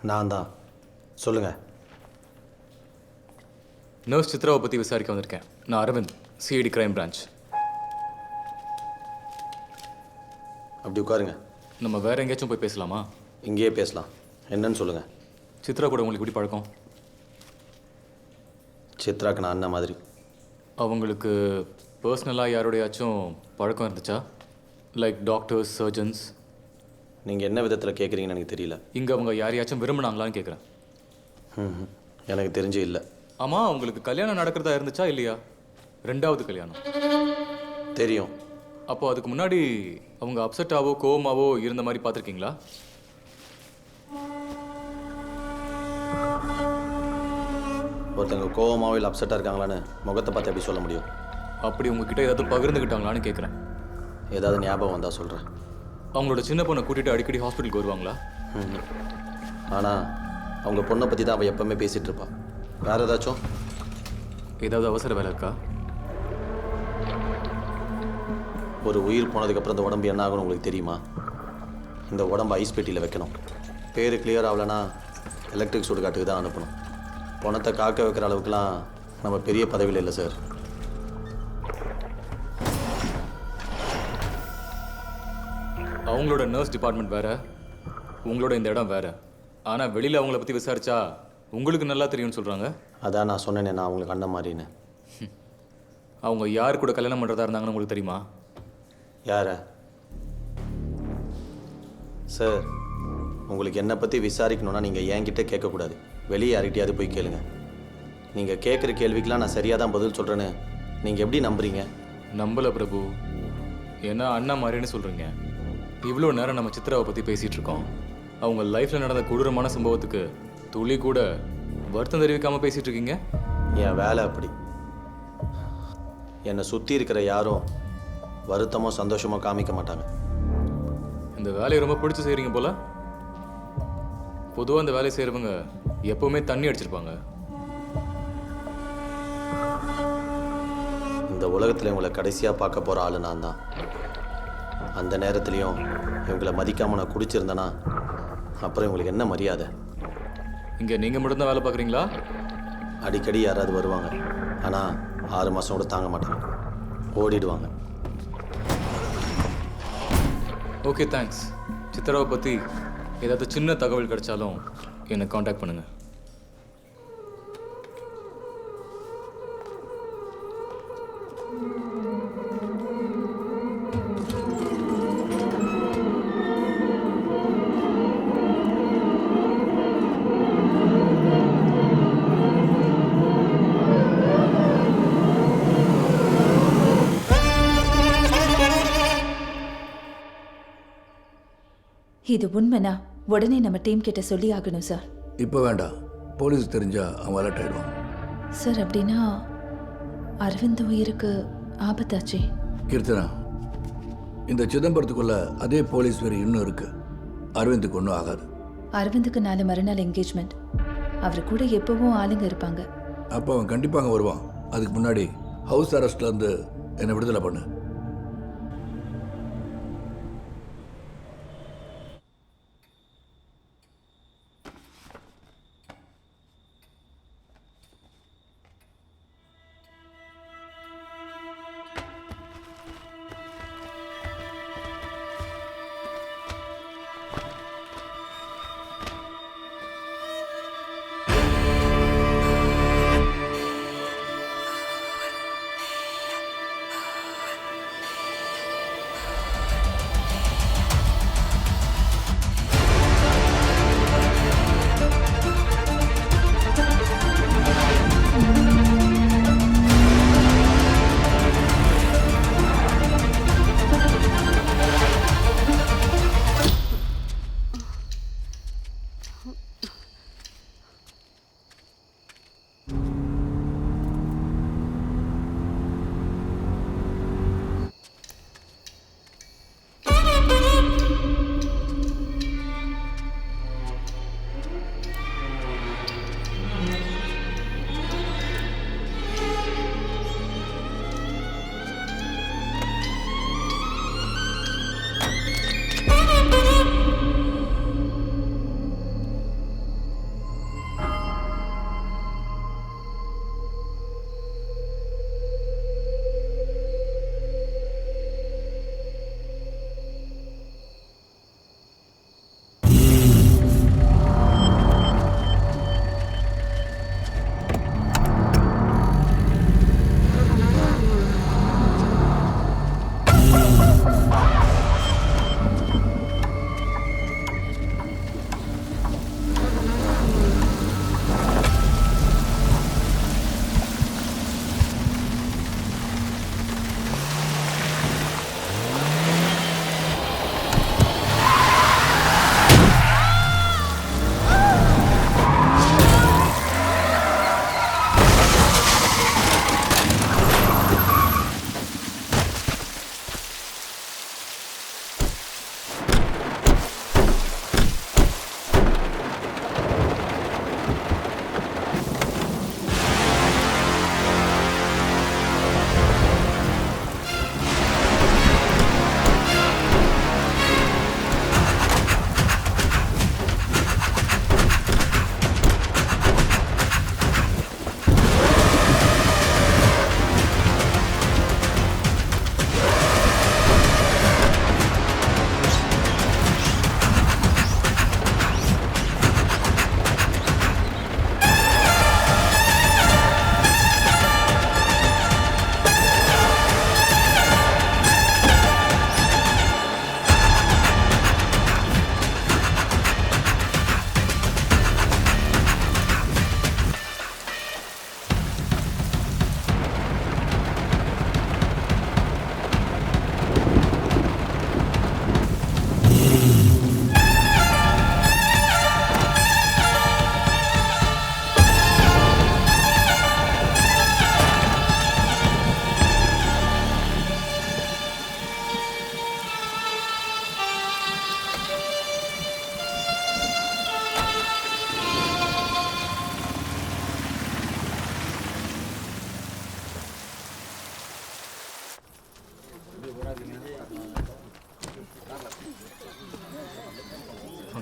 நான் தான். சொல்லுங்க. நர்ஸ் சித்ராவை பற்றி விசாரிக்க வந்திருக்கேன். நான் அரவிந்த், சிஐடி கிரைம் பிரான்ச். அப்படி உட்காருங்க. நம்ம வேற எங்கேயாச்சும் போய் பேசலாமா? இங்கேயே பேசலாம். என்னன்னு சொல்லுங்க. சித்ரா கூட உங்களுக்கு எப்படி பழக்கம்? சித்ராக்கு நான் அண்ணன் மாதிரி. அவங்களுக்கு பர்சனலாக யாரோடையாச்சும் பழக்கம் இருந்துச்சா? Like doctors, surgeons? நீங்கள் என்ன விதத்தில் கேட்குறீங்கன்னு எனக்கு தெரியல. இங்கே அவங்க யாரையாச்சும் விரும்பினாங்களான்னு கேட்குறேன். எனக்கு தெரிஞ்சு இல்லை. ஆமாம், உங்களுக்கு கல்யாணம் நடக்கிறதா இருந்துச்சா இல்லையா? ரெண்டாவது கல்யாணம் தெரியும். அப்போ அதுக்கு முன்னாடி அவங்க அப்செட்டாவோ கோவமாவோ இருந்த மாதிரி பார்த்துருக்கீங்களா? ஒருத்தங்க கோவமாவோ இல்லை அப்செட்டாக இருக்காங்களான்னு முகத்தை பார்த்து எப்படி சொல்ல முடியும்? அப்படி உங்ககிட்ட ஏதாவது பகிர்ந்துக்கிட்டாங்களான்னு கேட்குறேன். ஏதாவது ஞாபகம் வந்தால் சொல்கிறேன். அவங்களோட சின்ன பொண்ணை கூட்டிகிட்டு அடிக்கடி ஹாஸ்பிட்டலுக்கு வருவாங்களா? ஆனால் அவங்க பொண்ணை பற்றி தான் அவள் எப்போவுமே பேசிகிட்டு இருப்பாள். வேறு ஏதாச்சும்? ஏதாவது அவசர வேலை இருக்கா? ஒரு உயிர் போனதுக்கப்புறம் இந்த உடம்பு என்ன ஆகணும் உங்களுக்கு தெரியுமா? இந்த உடம்பு ஐஸ் பெட்டியில் வைக்கணும். பேர் கிளியர் ஆகலைன்னா எலக்ட்ரிக் சுடுகாட்டுக்கு தான் அனுப்பணும். பணத்தை காக்க வைக்கிற அளவுக்குலாம் நம்ம பெரிய பதவியில் இல்லை சார். அவங்களோட நர்ஸ் டிபார்ட்மெண்ட் வேறு, உங்களோட இந்த இடம் வேறு. ஆனால் வெளியில் அவங்கள பற்றி விசாரிச்சா உங்களுக்கு நல்லா தெரியும்னு சொல்கிறாங்க. அதான் நான் சொன்னேனே, நான் அவங்களுக்கு அண்ணன் மாதிரின்னு. அவங்க யார் கூட கல்யாணம் பண்ணுறதா இருந்தாங்கன்னு உங்களுக்கு தெரியுமா? யார சார்? உங்களுக்கு என்னை பற்றி விசாரிக்கணுன்னா நீங்கள் என்கிட்ட கேட்கக்கூடாது. வெளியே யார்கிட்டையாவது போய் கேளுங்க. நீங்கள் கேட்குற கேள்விக்கெலாம் நான் சரியாக தான் பதில் சொல்கிறேன்னு நீங்கள் எப்படி நம்புறீங்க? நம்பலை பிரபு. ஏன்னா அண்ணா மாதிரின்னு சொல்கிறீங்க. இவ்வளோ நேரம் நம்ம சித்ராவை பற்றி பேசிகிட்டு இருக்கோம். அவங்க லைஃப்பில் நடந்த கொடூரமான சம்பவத்துக்கு துளி கூட வருத்தம் தெரிவிக்காமல் பேசிகிட்டு இருக்கீங்க. என் வேலை அப்படி. என்னை சுற்றி இருக்கிற யாரும் வருத்தமோ சந்தோஷமோ காமிக்க மாட்டாங்க. இந்த வேலையை ரொம்ப பிடிச்சி செய்கிறீங்க போல. பொதுவாக இந்த வேலையை செய்கிறவங்க எப்போவுமே தண்ணி அடிச்சிருப்பாங்க. இந்த உலகத்தில் இவங்களை கடைசியாக பார்க்க போகிற ஆள் நான் தான். அந்த நேரத்துலையும் இவங்களை மதிக்காமல் நான் குடிச்சிருந்தேன்னா அப்புறம் இவங்களுக்கு என்ன மரியாதை? இங்கே நீங்கள் மட்டும்தான் வேலை பார்க்குறீங்களா? அடிக்கடி யாராவது வருவாங்க. ஆனால் 6 மாதம் கூட தாங்க மாட்டாங்க, ஓடிடுவாங்க. Okay, thanks. சித்ராவை பற்றி ஏதாவது சின்ன தகவல் கிடைச்சாலும் என்னை காண்டாக்ட் பண்ணுங்கள். இது உண்மைனா உடனே நம்ம டீம் கிட்ட சொல்லி ஆகணும் சார். இப்போ வேண்டாம், போலீஸ் தெரிஞ்சா அவன் அலர்ட் ஆயிடுவான். சார் அப்படின்னா அரவிந்த் உயிருக்கு ஆபத்தாச்சே. கீர்த்தனா, இந்த சிதம்பரத்துக்குள்ள அதே போலீஸ் வேறு இன்னும் இருக்கு. அரவிந்துக்கு ஒன்றும் ஆகாது. அரவிந்துக்கு நாளை மறுநாள் என்கேஜ்மெண்ட். அவர் கூட எப்பவும் ஆளுங்க இருப்பாங்க. அப்போ அவன் கண்டிப்பாக அங்கே வருவான். அதுக்கு முன்னாடி ஹவுஸ் அரெஸ்ட்லேருந்து என்னை விடுதலை பண்ணு.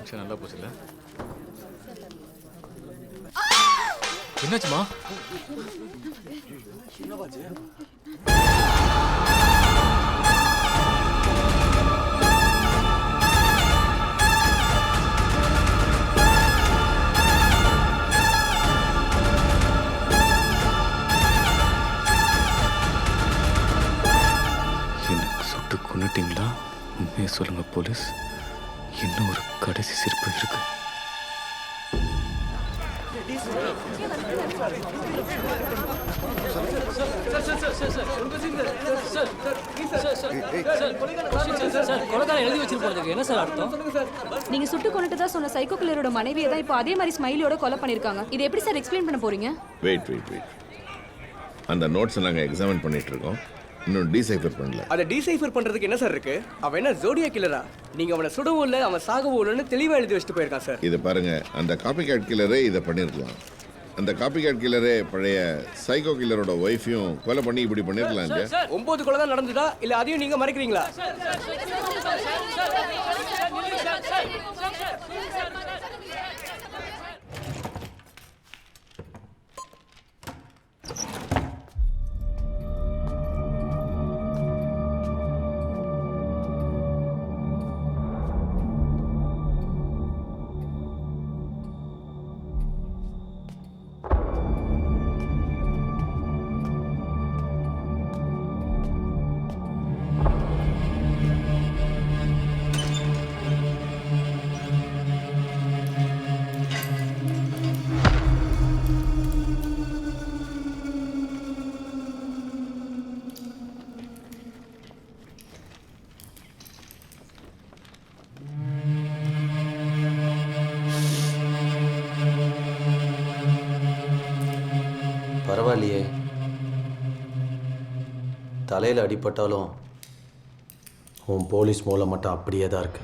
ஃபங்க்ஷன் நல்லா போச்சுல்ல? என்னாச்சுமா? எனக்கு சுட்டு கொன்னுட்டீங்களா? உண்மையை சொல்லுங்க போலீஸ். இன்னும் ஒரு கடைசி சிரிப்பு இருக்கு. எழுதி வச்சிருப்போம். என்ன சார் அர்த்தம்? நீங்க சுட்டு கொண்டுட்டதா சொன்ன சைக்கோ கில்லரோட மனைவியை தான் இப்போ அதே மாதிரி ஸ்மைலியோட கொலை பண்ணிருக்காங்க. இது எப்படி சார் எக்ஸ்பிளைன் பண்ண போறீங்க? வெயிட் அந்த நோட்ஸை நாங்கள் எக்ஸாமின் பண்ணிட்டு இருக்கோம். இன்னும் டீசைஃபர் பண்ணல. அதை டீசைஃபர் பண்றதுக்கு என்ன சார் இருக்கு? அவன் என்ன ஜோடியா கில்லரா? நீங்க அவனை சுடவும் இல்லை, அவன் சாகவும் இல்லைன்னு தெளிவா எழுதி வச்சுட்டு போயிருக்கான் சார். இதை பாருங்க, அந்த காப்பி கேட் கில்லரே இதை பண்ணியிருக்கலாம். அந்த காப்பி கேட் கில்லரே பழைய சைக்கோ கில்லரோட ஒய்ஃபையும் கொலை பண்ணி இப்படி பண்ணிருக்கலாம் இல்லையா? 9 கொலை தான் நடந்ததா இல்ல அதையும் நீங்க மறைக்கிறீங்களா? பரவாயில்லையே, தலையில் அடிபட்டாலும் உன் போலீஸ் மூலம் மட்டும் அப்படியே தான் இருக்கு.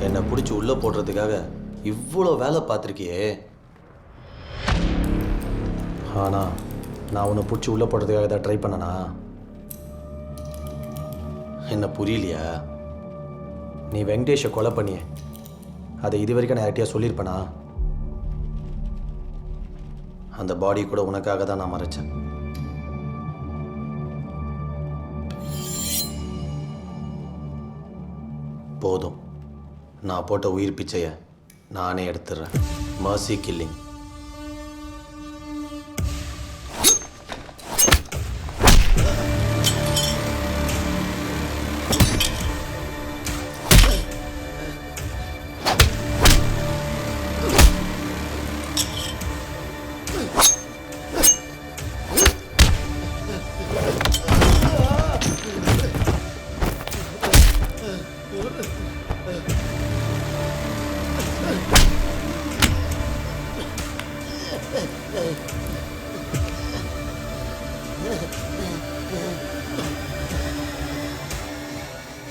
என்னை பிடிச்சி உள்ளே போடுறதுக்காக இவ்வளோ வேலை பார்த்துருக்கியே. ஆனால் நான் உன்னை பிடிச்சி உள்ளே போடுறதுக்காக தான் ட்ரை பண்ணனா? என்ன புரியலையா? நீ வெங்கடேஷை கொலை பண்ணியே, அதை இது வரைக்கும் நான் யார்கிட்டயா சொல்லியிருப்பேனா? அந்த பாடி கூட உனக்காக தான் நான் மறைச்சேன். போதும், நான் போட்ட உயிர் பிச்சையை நானே எடுத்துடுறேன். Mercy killing.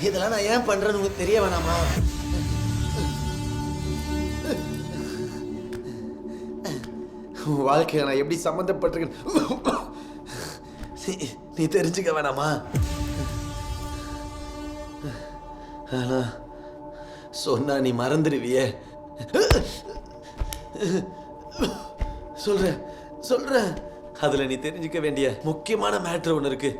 இதெல்லாம் நான் ஏன் பண்றேன்னு உங்களுக்கு தெரிய வேணாமா? வாழ்க்கையை நான் எப்படி சம்மந்தப்பட்டிருக்கேன் நீ தெரிஞ்சுக்க வேணாமா? ஆனா சொன்னா நீ மறந்துடுவியே. சொல்றேன் அதுல நீ தெரிஞ்சுக்க வேண்டிய முக்கியமான மேட்ரு ஒன்று இருக்கு.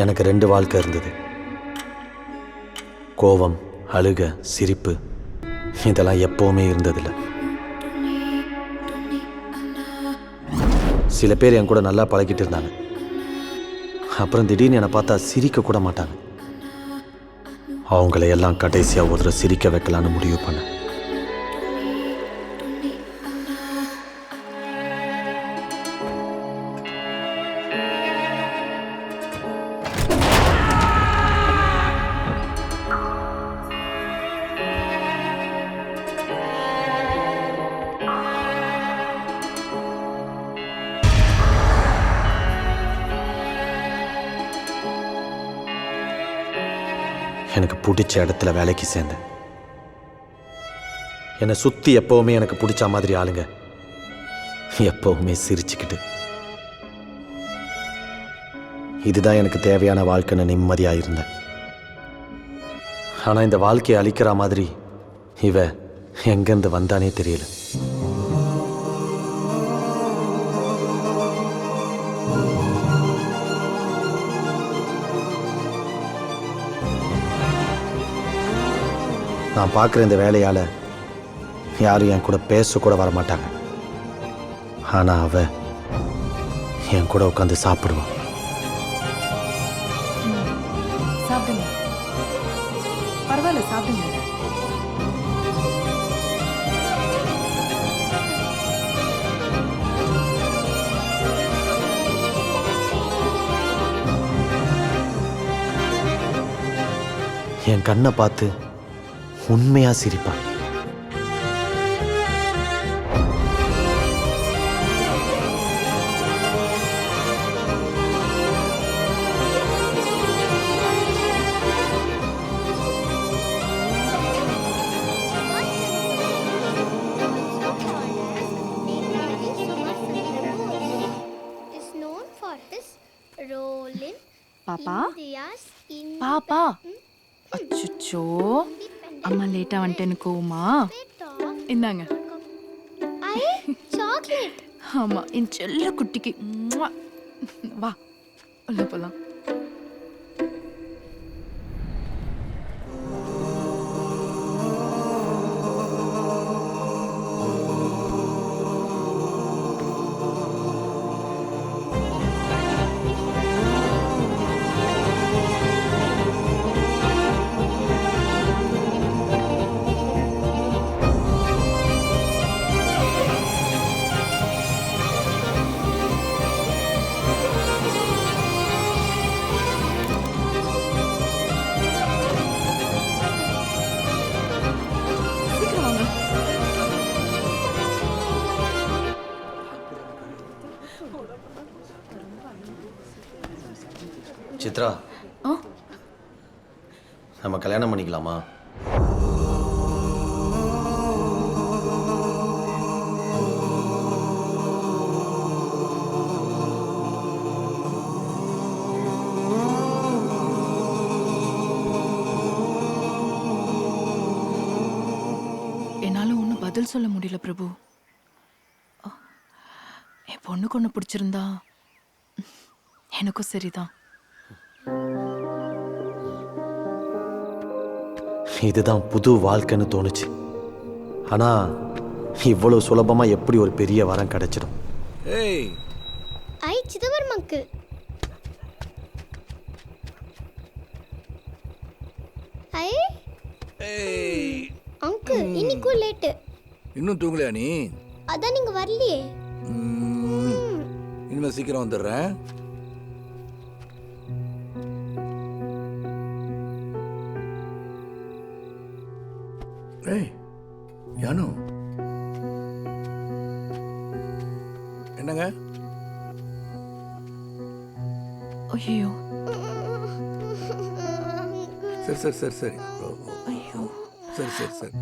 எனக்கு 2 வாழ்க்கை இருந்தது. கோபம், அழுக, சிரிப்பு இதெல்லாம் எப்பவுமே இருந்ததில்லை. சில பேர் என் கூட நல்லா பழகிட்டு இருந்தாங்க. அப்புறம் திடீர்னு என்னை பார்த்தா சிரிக்க கூட மாட்டாங்க. அவங்கள எல்லாம் கடைசியாக ஒரு தடவை சிரிக்க வைக்கலான்னு முடிவு பண்ணேன். எனக்கு பிடிச்ச இடத்துல வேலைக்கு சேர்ந்தேன். என்னை சுற்றி எப்போவுமே எனக்கு பிடிச்ச மாதிரி ஆளுங்க, எப்போவுமே சிரிச்சுக்கிட்டு. இதுதான் எனக்கு தேவையான வாழ்க்கைன்னு நிம்மதியாக இருந்தேன். ஆனால் இந்த வாழ்க்கையை அழிக்கிற மாதிரி இவ எங்கேருந்து வந்தானே தெரியல. நான் பார்க்குற இந்த வேலையால் யாரும் என் கூட பேசக்கூட வர மாட்டாங்க. ஆனால் அவ என் கூட உட்காந்து சாப்பிடுவான். சாப்பிடுங்க, பரவாயில்ல, சாப்பிடுங்க. என் கண்ணை பார்த்து உண்மையாக சிரிப்பான். பாப்பா பாப்பா, அச்சுச்சோ, அம்மா லேட்டா வந்துட்டேன்னு கோவமா? இந்தாங்க. சாக்லேட். ஆமா, என் செல்ல குட்டிக்கு. வா உள்ள போலாம். சித்ரா, நம்ம கல்யாணம் பண்ணிக்கலாமா? என்னால ஒன்றும் பதில் சொல்ல முடியல பிரபு. என் பொண்ணுக்கு ஒன்று பிடிச்சிருந்தா எனக்கும் சரிதான். இதுதான் புது வாழ்க்கைன்னு தோணுச்சு. ஆனால் இவ்வளோ சுலபமாக எப்படி ஒரு பெரிய வரம் கிடைச்சிடும்? ஏய், ஐ சிதம்பரம் அங்கிள். ஐ ஏய், அங்கிள், இன்னைக்கும் லேட்டு. இன்னும் தூங்கலையா நீ? அதான் நீங்க வரலையே. இனிமே சீக்கிரம் வந்துடுறேன். ஏய் யானு, என்னங்க? ஐயோ, சரி சரி சரி சரி. ஐயோ, சரி சரி சரி.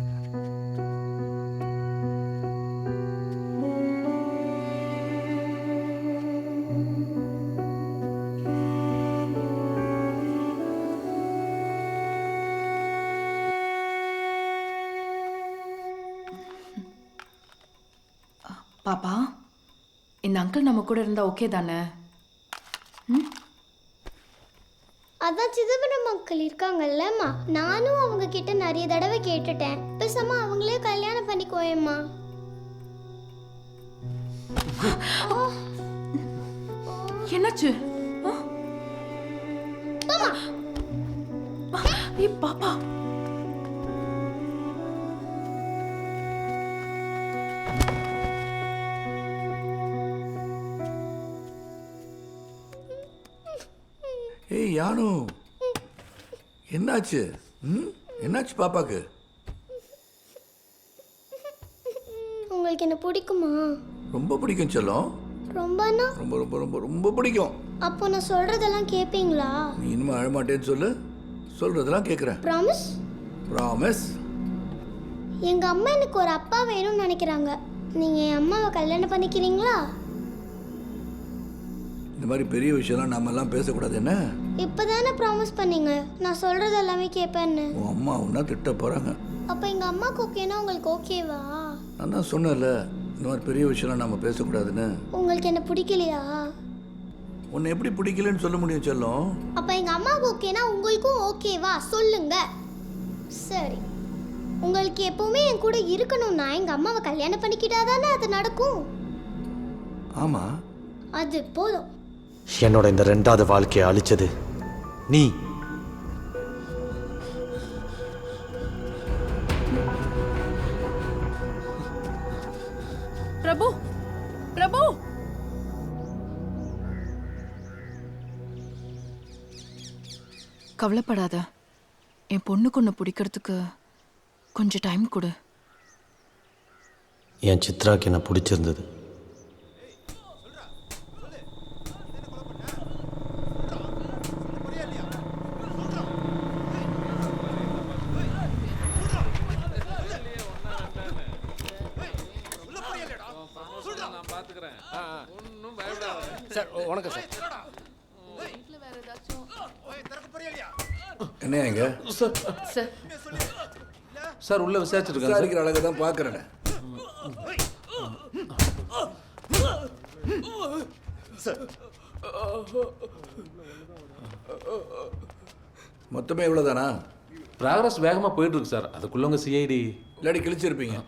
பாப்பா, இந்த அங்கிள் நம்ம கூட இருந்தா ஓகே தானே? அதான் சிதம்பரம் அங்கிள் இருக்காங்கல்லம்மா, நானும் அவங்க கிட்ட நிறைய தடவை கேட்டுட்டேன். பேசாம அவங்களே கல்யாணம் பண்ணிக்கோயேம்மா. என்னாச்சு? பாப்பா, ஏய் யானு, என்னாச்சு? என்னாச்சு பாப்பாக்கு? உங்களுக்கு என்ன பிடிக்குமா? ரொம்ப பிடிக்கும் செல்லம். ரொம்பனா? ரொம்ப ரொம்ப ரொம்ப ரொம்ப பிடிக்கும். அப்போ நான் சொல்றதெல்லாம் கேட்பீங்களா? நீ இனிமே அழமாட்டேன்னு சொல்லு, சொல்றதெல்லாம் கேட்குறேன். ப்ராமிஸ்? ப்ராமிஸ். எங்கள் அம்மா எனக்கு ஒரு அப்பா வேணும்னு நினைக்கிறாங்க. நீங்கள் என் அம்மாவை கல்யாணம் பண்ணிக்கிறீங்களா? இந்த மாதிரி பெரிய விஷயம்லாம் நாமெல்லாம் பேசக்கூடாது என்ன? இப்போ தானே ப்ராமிஸ் பண்ணீங்க நான் சொல்கிறது எல்லாமே கேட்பேன்னு. உன் அம்மா ஒன்றா திட்ட போகிறாங்க. அப்போ எங்கள் அம்மாவுக்கு ஓகேனா உங்களுக்கு ஓகேவா? நான் தான் சொன்னேன்ல இந்த மாதிரி பெரிய விஷயம்லாம் நம்ம பேசக்கூடாதுன்னு. உங்களுக்கு என்ன பிடிக்கலையா? உன்னை எப்படி பிடிக்கலன்னு சொல்ல முடியும் செல்லம்? அப்போ எங்கள் அம்மாவுக்கு ஓகேனா உங்களுக்கும் ஓகேவா சொல்லுங்க. சரி, உங்களுக்கு எப்பவுமே என் கூட இருக்கணும்னா எங்கள் அம்மாவை கல்யாணம் பண்ணிக்கிட்டாதானே அது நடக்கும். ஆமாம், அது போதும். என்னோட இந்த 2வது வாழ்க்கையை அழிச்சது நீ. பிரபு, பிரபு, கவலைப்படாத. என் பொண்ணுக்கு ஒன்று பிடிக்கிறதுக்கு கொஞ்சம் டைம் கொடு. என் சித்ராக்கு என்ன பிடிச்சிருந்தது. சார் வணக்கம் சார். என்ன எங்க சார் உள்ள விசாரிச்சிருக்கேன். விசாரிக்கிற அழகை தான் பார்க்குறேன். மொத்தமே இவ்வளோதானா? ப்ராக்ரஸ் வேகமாக போயிட்டுருக்கு சார். அதுக்குள்ளவங்க சிஐடி இல்லாடி கிழிச்சிருப்பீங்க.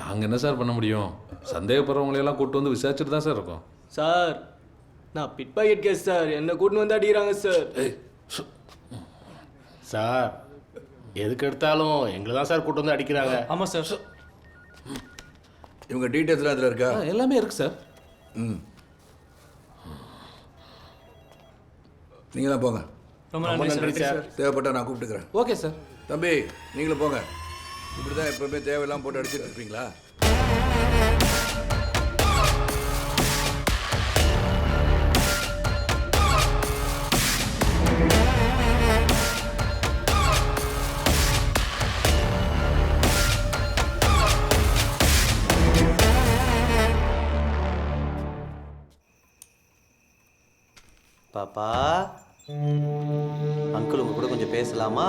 நாங்கள் என்ன சார் பண்ண முடியும்? சந்தேகப்படுறவங்களையெல்லாம் கூப்பிட்டு வந்து விசாரிச்சுட்டு தான் சார் இருக்கோம். சார் நான் பிட் பாக்கெட் கேஸ் சார். என்ன கூட்டின்னு வந்து அடிக்கிறாங்க சார். சார் எதுக்கு எடுத்தாலும் எங்களை தான் சார் கூட்டு வந்து அடிக்கிறாங்க. ஆமாம் சார். இவங்க டீட்டெயில்ஸ்லாம் இதில் இருக்கா? எல்லாமே இருக்குது சார். ம், நீங்கள் தான் போங்க. ரொம்ப நன்றி சார். தேவைப்பட்டா நான் கூப்பிட்டுக்கிறேன். Okay sir. தம்பி நீங்களும் போங்க. இப்படி தான் எப்பவுமே தேவையெல்லாம் போட்டு அடிச்சுட்டு இருப்பீங்களா? பாப்பா, அங்கிள் உங்க கூட கொஞ்சம் பேசலாமா?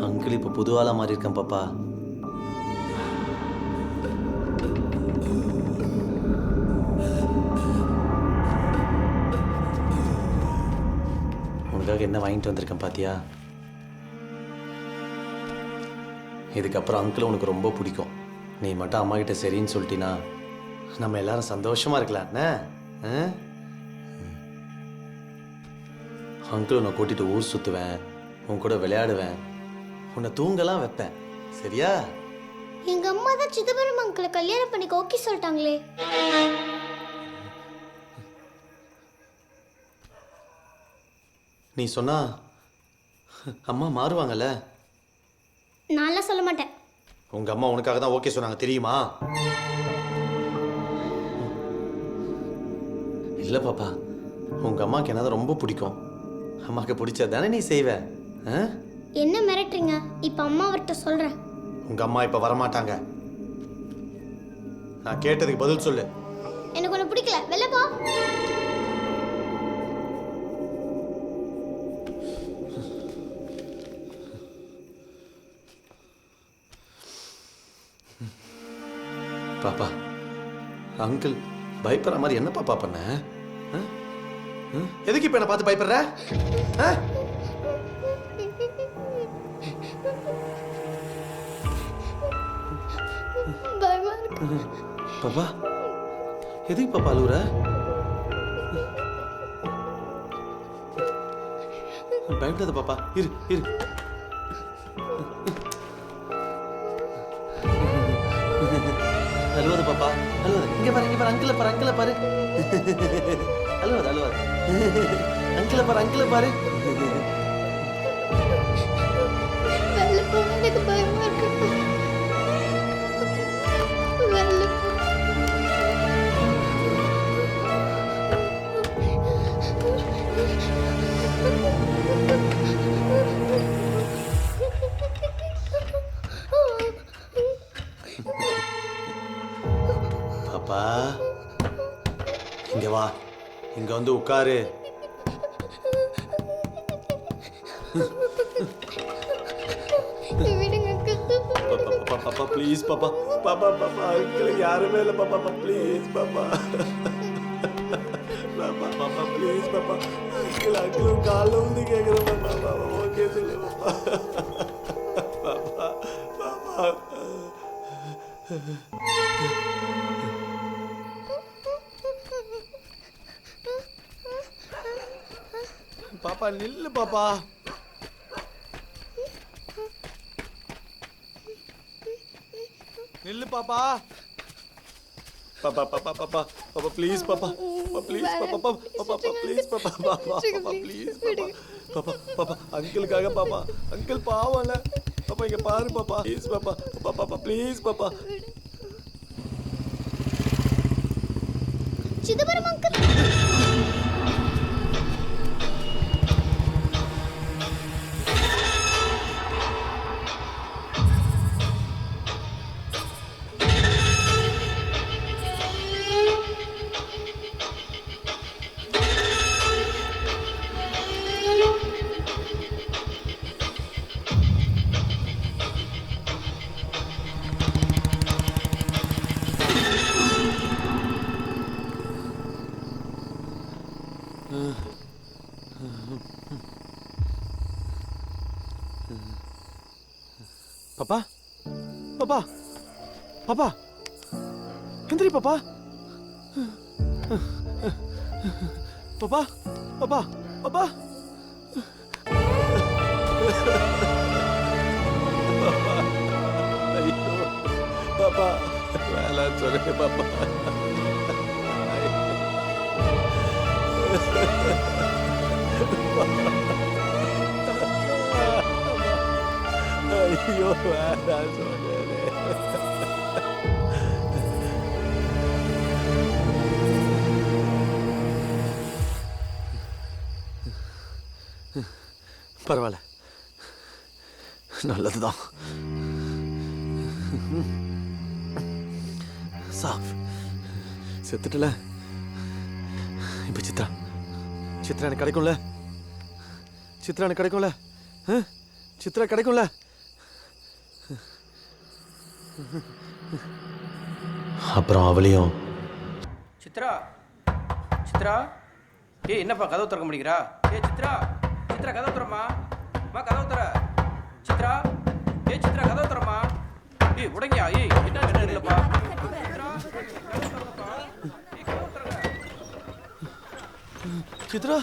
அங்கிள் இப்போ புது ஆளா மாறி இருக்கேன் பாப்பா. உனக்காக என்ன வாங்கிட்டு வந்திருக்கேன் பாத்தியா? இதுக்கப்புறம் அங்கிள் உனக்கு ரொம்ப பிடிக்கும். நீ மட்டும் அம்மா கிட்ட சரின்னு சொல்லிட்டினா நம்ம எல்லாரும் சந்தோஷமா இருக்கலாம்ண்ணே. அங்கிள் உன்னை கூட்டிட்டு ஊர் சுற்றுவேன், உன் கூட விளையாடுவேன், உன்னை தூங்கலாம் வைப்பேன். சரியா? எங்கள் அம்மா தான் சிதம்பரம் அங்கிளை கல்யாணம் பண்ணிக்க ஓகே சொல்லிட்டாங்களே. நீ சொன்னா அம்மா மாறுவாங்கல்ல? நான்லாம் சொல்ல மாட்டேன். உங்க அம்மா உனக்காக தான் ஓகே சொன்னாங்க தெரியுமா? இல்ல பாப்பா, உங்க அம்மாக்கு என்னதான் ரொம்ப பிடிக்கும். அம்மாக்கு பிடிச்சது தானே நீ செய்வ. என்ன மிரட்டுறீங்க? இப்போ அம்மா அவர்கிட்ட சொல்கிறேன். உங்க அம்மா இப்ப வரமாட்டாங்க. நான் கேட்டதுக்கு பதில் சொல்லு. எனக்கு ஒன்று பிடிக்கல, வெளில போ. பாப்பா, அங்கிள் பயப்படுற மாதிரி என்ன பாப்பா பண்ண? எதுக்கு இப்ப என்ன பார்த்து பயப்படுற? பயமா இருக்கு. பாப்பா, எதுக்கு பாப்பா அழுவுற? பயப்படாத பாப்பா, இரு இரு. அழுவாத பாப்பா, அழுவாத. இங்க பாரு, இங்க பாரு, அங்கிள பாரு, அங்கிள பாரு. அழுவாத, அழுவாத. அங்கிள பாரு, அங்கிள பாரு. வெளில போ, எனக்கு பயமா இருக்கு. வெளில போ. பாப்பா இங்க வா, இங்க வந்து உட்காரு. பாப்பா ப்ளீஸ் பாப்பா, பாப்பா பாப்பா அங்கிளுக்கு யாருமே இல்லை பாப்பா, ப்ளீஸ் பாப்பா, பாப்பா பாப்பா ப்ளீஸ் பாப்பா, அங்கிள் காலில் வந்து கேட்குறேன் பாப்பா, ஓகே சொல்லு பாப்பா, பாப்பா பாப்பா. பாப்பா நில்லு பாப்பா. நில்லு பாப்பா. பாப்பா பாப்பா பாப்பா பாப்பா ப்ளீஸ் பாப்பா, ப்ளீஸ் பாப்பா, பாப்பா ப்ளீஸ் பாப்பா, பாப்பா ப்ளீஸ் பாப்பா, பாப்பா பாப்பா அங்கிளுக்காக பாப்பா, அங்கிள் பாவம்ல பாப்பா, இங்க பாரு பாப்பா, ப்ளீஸ் பாப்பா, பாப்பா ப்ளீஸ் பாப்பா. சிதம்பரம் அங்கிள். பாப்பா பாப்பா பாப்பா எந்திரி பாப்பா, பாப்பா பாப்பா பாப்பா ஐயோ பாப்பா வேலை சொல்லுங்க பாப்பா. ஐயோ வேண்டாம் சொல்லுங்க. பரவாயில்ல, நல்லதுதான். சாப் செத்துட்டல. இப்ப சித்ரா எனக்கு கிடைக்கும்ல, சித்ரா எனக்கு கிடைக்கும்ல, சித்ரா கிடைக்கும்ல. அப்புறம் அவளையும். சித்ரா சித்ரா, ஏய் என்னப்பா கதவு திறக்க முடியுறா? ஏய் சித்ரா, சித்ரா கதவு திறமா, மா கதவு திற. சித்ரா, ஏய் சித்ரா கதவு திறமா. ஏய் உடங்கியா, ஏய் என்ன இல்லப்பா. சித்ரா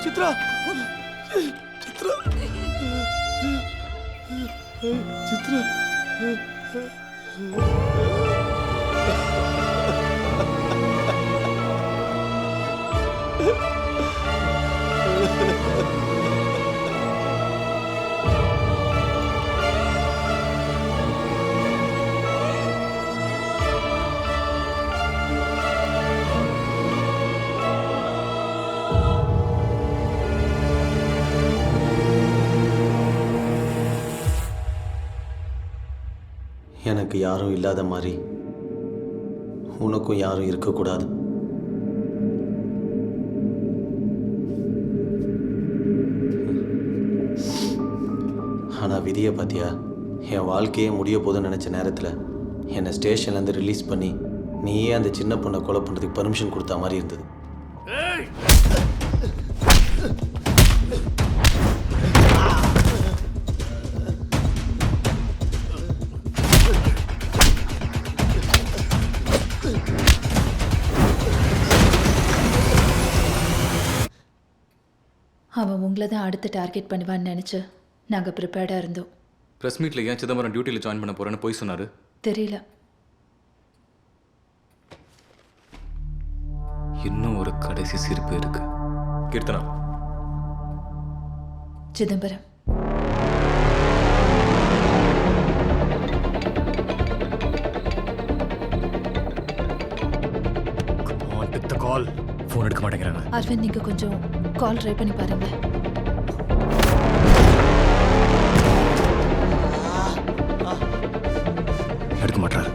சித்ரா சித்ரா சித்ரா எனக்கு யாரும் இல்லாத மாதிரி உனக்கும் யாரும் இருக்கக்கூடாது. ஆனால் விதியை பார்த்தியா, என் வாழ்க்கையே முடிய போதுன்னு நினச்ச நேரத்தில் என்னை ஸ்டேஷன்லேருந்து ரிலீஸ் பண்ணி நீயே அந்த சின்ன பொண்ணை கொலை பண்ணுறதுக்கு பர்மிஷன் கொடுத்த மாதிரி இருந்தது. அவன் உங்களை தான் அடுத்து டார்கெட் பண்ணுவான்னு நினச்சி நாங்கள் ப்ரிப்பேர்டாக இருந்தோம். ப்ரெஸ் மீட்டில் ஏன் சிதம்பரம் டியூட்டியில் ஜாயின் பண்ண போகிறேன்னு போய் சொன்னார்? தெரியல. இன்னும் ஒரு கடைசி சிரிப்பு இருக்கு. கீர்த்தனா, சிதம்பரம் கால் ஃபோன் எடுக்க மாட்டேங்கிறாங்க. அரவிந்த், நீங்கள் கொஞ்சம் கால் ட்ரை பண்ணி பாருங்களேன். எடுக்க மாட்டாரு.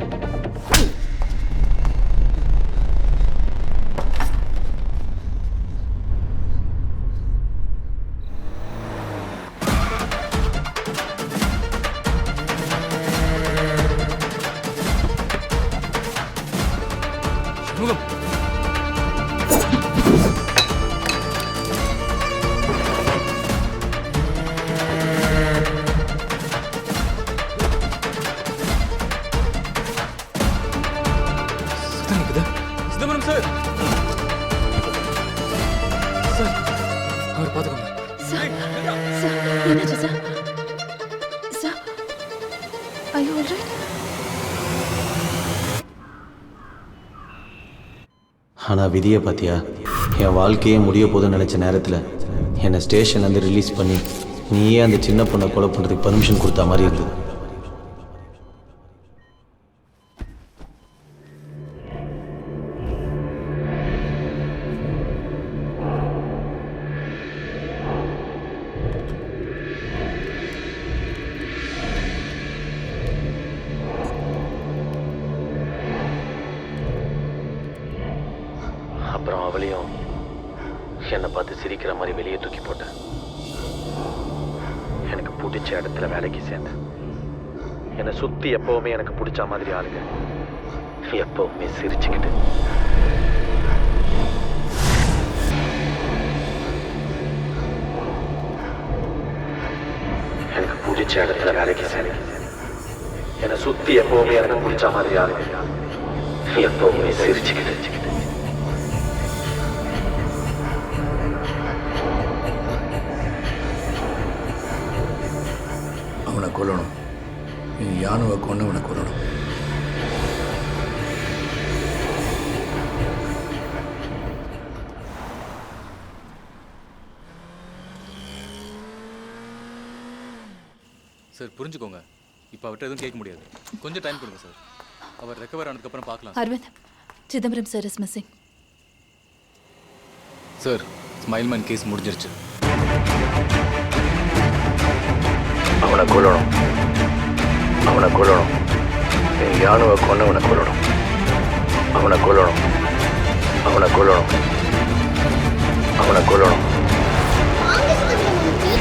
சண்முகம், சத்தம் கேக்குதா? சிதம்பரம் சார், சார், அவர் பார்த்துக்கோங்க. சார் சார் என்னாச்சு sir? Sir are you all right? ஆனால் விதியை பார்த்தியா, என் வாழ்க்கையே முடிய போதுன்னு நினச்ச நேரத்தில் என்னை ஸ்டேஷன்லேருந்து ரிலீஸ் பண்ணி நீயே அந்த சின்ன பொண்ணை கொலை பண்ணுறதுக்கு பர்மிஷன் கொடுத்த மாதிரி இருந்தது. அப்புறம் அவளையும் என்னை பார்த்து சிரிக்கிற மாதிரி வெளியே தூக்கி போட்டேன். எனக்கு பிடிச்ச இடத்துல வேலைக்கு சேர்ந்தேன். என்னை சுற்றி எப்போவுமே எனக்கு பிடிச்ச மாதிரி ஆளுங்க, எப்போவுமே சிரிச்சுக்கிட்டு. எனக்கு பிடிச்ச இடத்துல வேலைக்கு சேர்ந்தேன். என்னை சுற்றி எப்போவுமே எனக்கு பிடிச்ச மாதிரி ஆளுங்க, எப்போவுமே சிரிச்சுக்கிட்டு. அவனை கொல்லணும். நீ யானுவை கொண்டு அவனை கொல்லணும். சார் புரிஞ்சுக்கோங்க, இப்போ அவர்கிட்ட எதுவும் கேட்க முடியாது. கொஞ்சம் டைம் கொடுங்க சார். அவர் ரெக்கவர் ஆனதுக்கப்புறம் பார்க்கலாம். Aravind, Chidambaram sir is missing. Sir, smile man case முடிஞ்சிருச்சு. அவனை கொல்லணும். அவனை கொல்லணும். நீ யானுவை கொண்டு அவனை கொல்லணும். அவனை கொல்லணும். அவனை கொல்லணும். அவனை கொல்லணும். வாங்க சிதம்பரமூர்த்தி.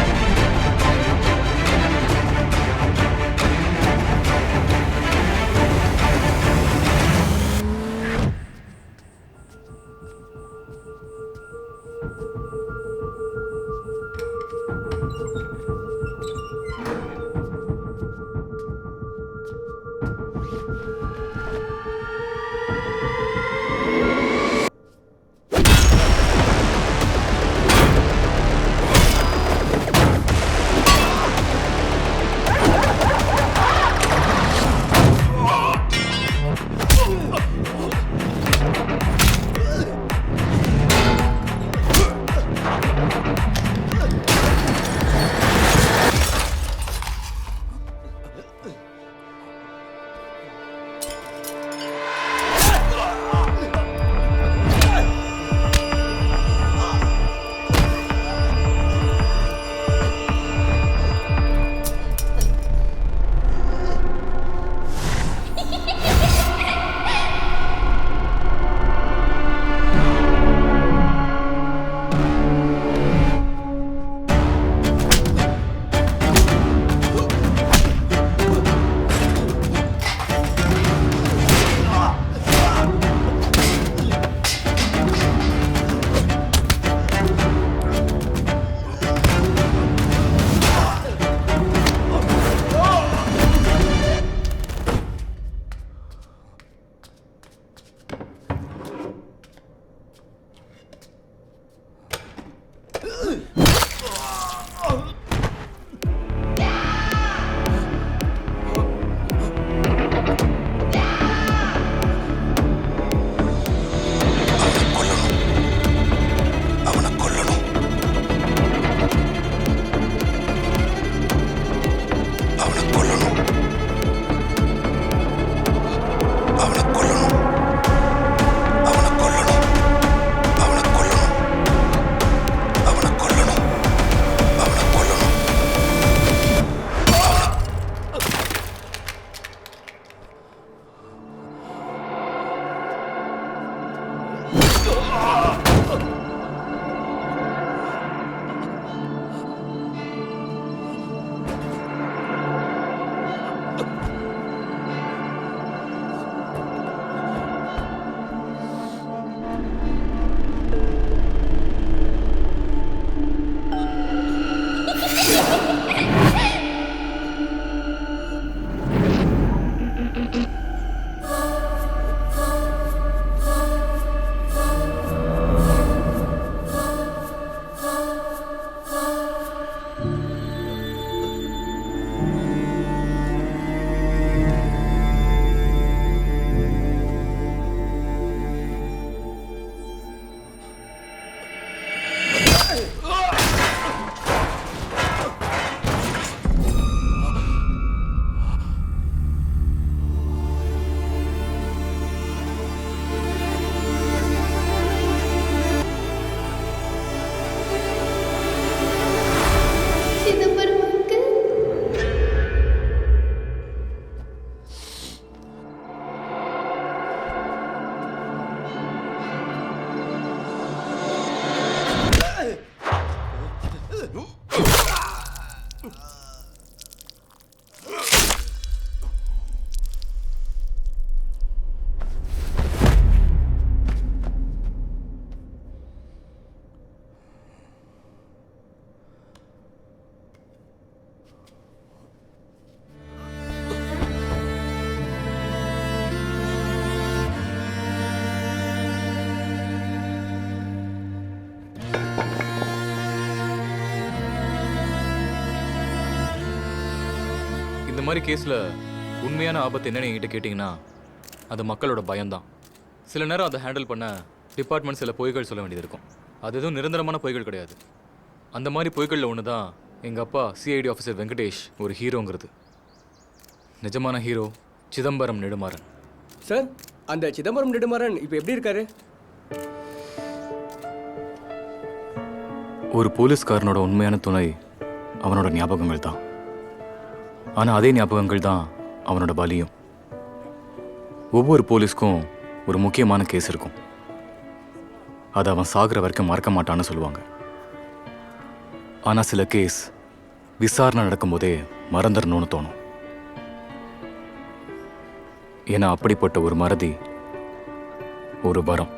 மாதிரி கேஸில் உண்மையான ஆபத்து என்னன்னு என்கிட்ட கேட்டிங்கன்னா அது மக்களோட பயம்தான். சில நேரம் அதை ஹேண்டில் பண்ண டிபார்ட்மெண்ட் சில பொய்கள் சொல்ல வேண்டியது இருக்கும். அது எதுவும் நிரந்தரமான பொய்கள் கிடையாது. அந்த மாதிரி பொய்களில் ஒன்று தான் எங்கள் அப்பா சிஐடி ஆஃபீஸர் வெங்கடேஷ் ஒரு ஹீரோங்கிறது. நிஜமான ஹீரோ சிதம்பரம் நெடுமாறன். சார், அந்த சிதம்பரம் நெடுமாறன் இப்போ எப்படி இருக்காரு? ஒரு போலீஸ்காரனோட உண்மையான துணை அவனோட ஞாபகங்கள் தான். ஆனால் அதே ஞாபகங்கள் தான் அவனோட பலியும். ஒவ்வொரு போலீஸ்க்கும் ஒரு முக்கியமான கேஸ் இருக்கும். அதை அவன் சாகிற வரைக்கும் மறக்க மாட்டான்னு சொல்லுவாங்க. ஆனால் சில கேஸ் விசாரணை நடக்கும்போதே மறந்துடணும்னு தோணும். ஏன்னா அப்படிப்பட்ட ஒரு மறதி ஒரு வரம்.